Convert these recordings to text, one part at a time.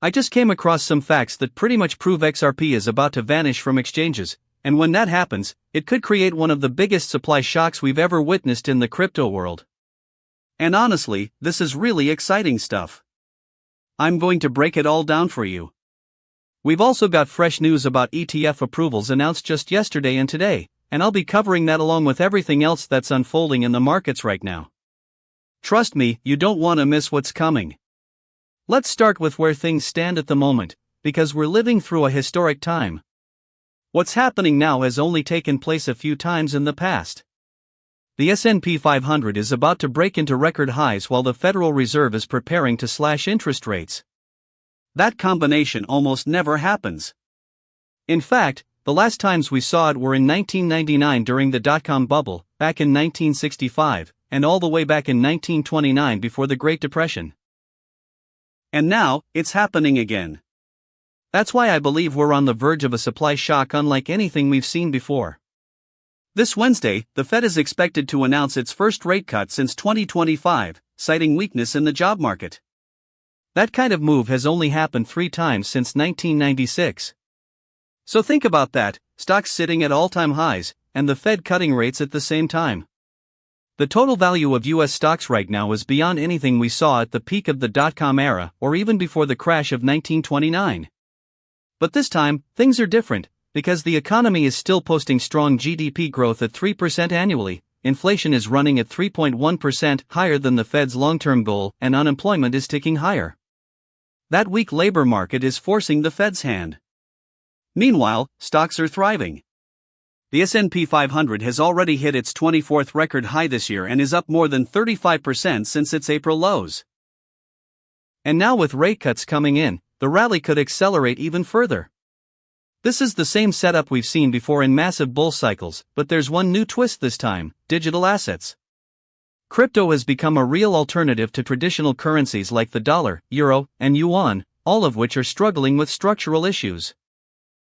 I just came across some facts that pretty much prove XRP is about to vanish from exchanges, and when that happens, it could create one of the biggest supply shocks we've ever witnessed in the crypto world. And honestly, this is really exciting stuff. I'm going to break it all down for you. We've also got fresh news about ETF approvals announced just yesterday and today, and I'll be covering that along with everything else that's unfolding in the markets right now. Trust me, you don't want to miss what's coming. Let's start with where things stand at the moment, because we're living through a historic time. What's happening now has only taken place a few times in the past. The S&P 500 is about to break into record highs while the Federal Reserve is preparing to slash interest rates. That combination almost never happens. In fact, the last times we saw it were in 1999 during the dot-com bubble, back in 1965, and all the way back in 1929 before the Great Depression. And now, it's happening again. That's why I believe we're on the verge of a supply shock unlike anything we've seen before. This Wednesday, the Fed is expected to announce its first rate cut since 2025, citing weakness in the job market. That kind of move has only happened 3 times since 1996. So think about that, stocks sitting at all-time highs, and the Fed cutting rates at the same time. The total value of US stocks right now is beyond anything we saw at the peak of the dot-com era or even before the crash of 1929. But this time, things are different, because the economy is still posting strong GDP growth at 3% annually, inflation is running at 3.1% higher than the Fed's long-term goal, and unemployment is ticking higher. That weak labor market is forcing the Fed's hand. Meanwhile, stocks are thriving. The S&P 500 has already hit its 24th record high this year and is up more than 35% since its April lows. And now with rate cuts coming in, the rally could accelerate even further. This is the same setup we've seen before in massive bull cycles, but there's one new twist this time: digital assets. Crypto has become a real alternative to traditional currencies like the dollar, euro, and yuan, all of which are struggling with structural issues.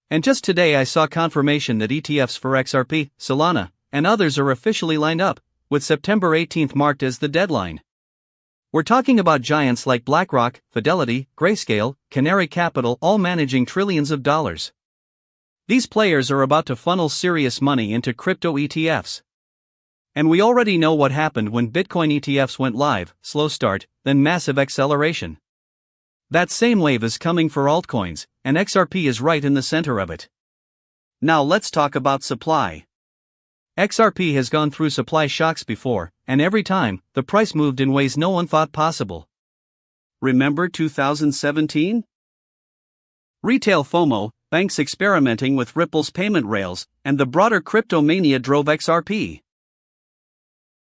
And just today I saw confirmation that ETFs for XRP, Solana, and others are officially lined up, with September 18th marked as the deadline. We're talking about giants like BlackRock, Fidelity, Grayscale, Canary Capital, all managing trillions of dollars. These players are about to funnel serious money into crypto ETFs. And we already know what happened when Bitcoin ETFs went live: slow start, then massive acceleration. That same wave is coming for altcoins, and XRP is right in the center of it. Now let's talk about supply. XRP has gone through supply shocks before, and every time, the price moved in ways no one thought possible. Remember 2017? Retail FOMO, banks experimenting with Ripple's payment rails, and the broader crypto mania drove XRP.